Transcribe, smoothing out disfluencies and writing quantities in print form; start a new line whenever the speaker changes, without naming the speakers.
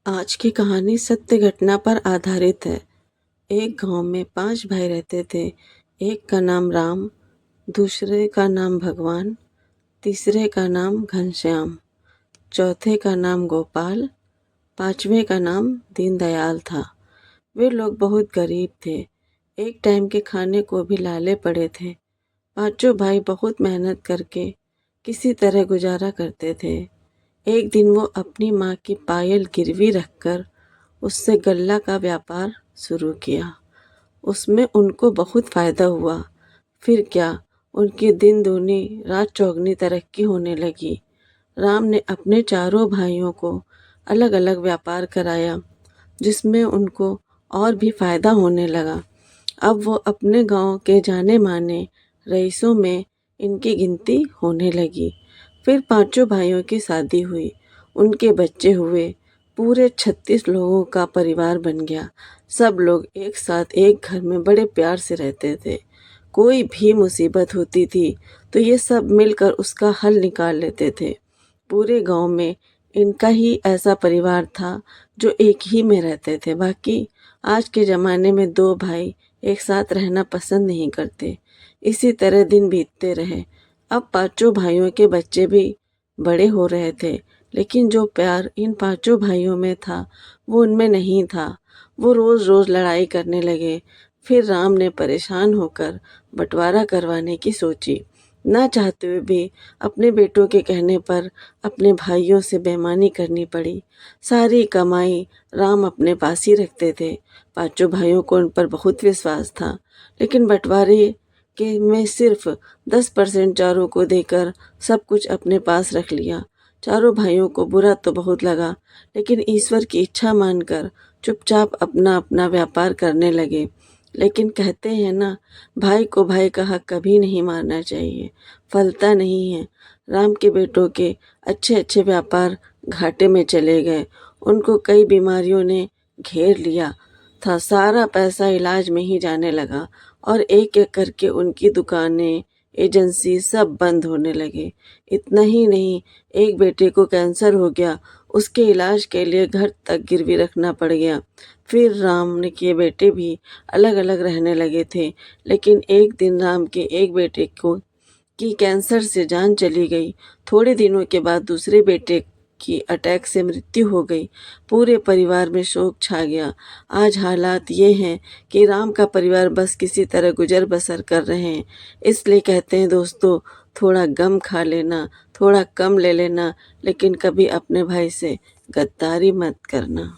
आज की कहानी सत्य घटना पर आधारित है। एक गांव में 5 भाई रहते थे। एक का नाम राम, दूसरे का नाम भगवान, तीसरे का नाम घनश्याम, चौथे का नाम गोपाल, पांचवें का नाम दीनदयाल था। वे लोग बहुत गरीब थे। एक टाइम के खाने को भी लाले पड़े थे। पांचों भाई बहुत मेहनत करके किसी तरह गुजारा करते थे। एक दिन वो अपनी माँ की पायल गिरवी रखकर उससे गल्ला का व्यापार शुरू किया। उसमें उनको बहुत फायदा हुआ। फिर क्या, उनकी दिन दूनी रात चौगनी तरक्की होने लगी। राम ने अपने चारों भाइयों को अलग अलग व्यापार कराया, जिसमें उनको और भी फायदा होने लगा। अब वो अपने गांव के जाने माने रईसों में इनकी गिनती होने लगी। फिर पांचों भाइयों की शादी हुई, उनके बच्चे हुए। पूरे 36 लोगों का परिवार बन गया। सब लोग एक साथ एक घर में बड़े प्यार से रहते थे। कोई भी मुसीबत होती थी तो ये सब मिलकर उसका हल निकाल लेते थे। पूरे गांव में इनका ही ऐसा परिवार था जो एक ही में रहते थे। बाकी आज के ज़माने में 2 भाई एक साथ रहना पसंद नहीं करते। इसी तरह दिन बीतते रहे। अब पांचों भाइयों के बच्चे भी बड़े हो रहे थे, लेकिन जो प्यार इन पांचों भाइयों में था वो उनमें नहीं था। वो रोज़ रोज़ लड़ाई करने लगे। फिर राम ने परेशान होकर बंटवारा करवाने की सोची। ना चाहते हुए भी अपने बेटों के कहने पर अपने भाइयों से बेईमानी करनी पड़ी। सारी कमाई राम अपने पास ही रखते थे। पांचों भाइयों को उन पर बहुत विश्वास था, लेकिन बंटवारे के में सिर्फ 10% चारों को देकर सब कुछ अपने पास रख लिया। चारों भाइयों को बुरा तो बहुत लगा, लेकिन ईश्वर की इच्छा मानकर चुपचाप अपना अपना व्यापार करने लगे। लेकिन कहते हैं ना, भाई को भाई का हक कभी नहीं मारना चाहिए, फलता नहीं है। राम के बेटों के अच्छे अच्छे व्यापार घाटे में चले गए। उनको कई बीमारियों ने घेर लिया था। सारा पैसा इलाज में ही जाने लगा और एक एक करके उनकी दुकानें, एजेंसी सब बंद होने लगे। इतना ही नहीं, एक बेटे को कैंसर हो गया। उसके इलाज के लिए घर तक गिरवी रखना पड़ गया। फिर राम के बेटे भी अलग अलग रहने लगे थे, लेकिन एक दिन राम के एक बेटे को की कैंसर से जान चली गई। थोड़े दिनों के बाद दूसरे बेटे की अटैक से मृत्यु हो गई। पूरे परिवार में शोक छा गया। आज हालात ये हैं कि राम का परिवार बस किसी तरह गुजर बसर कर रहे हैं। इसलिए कहते हैं दोस्तों, थोड़ा गम खा लेना, थोड़ा कम ले लेना, लेकिन कभी अपने भाई से गद्दारी मत करना।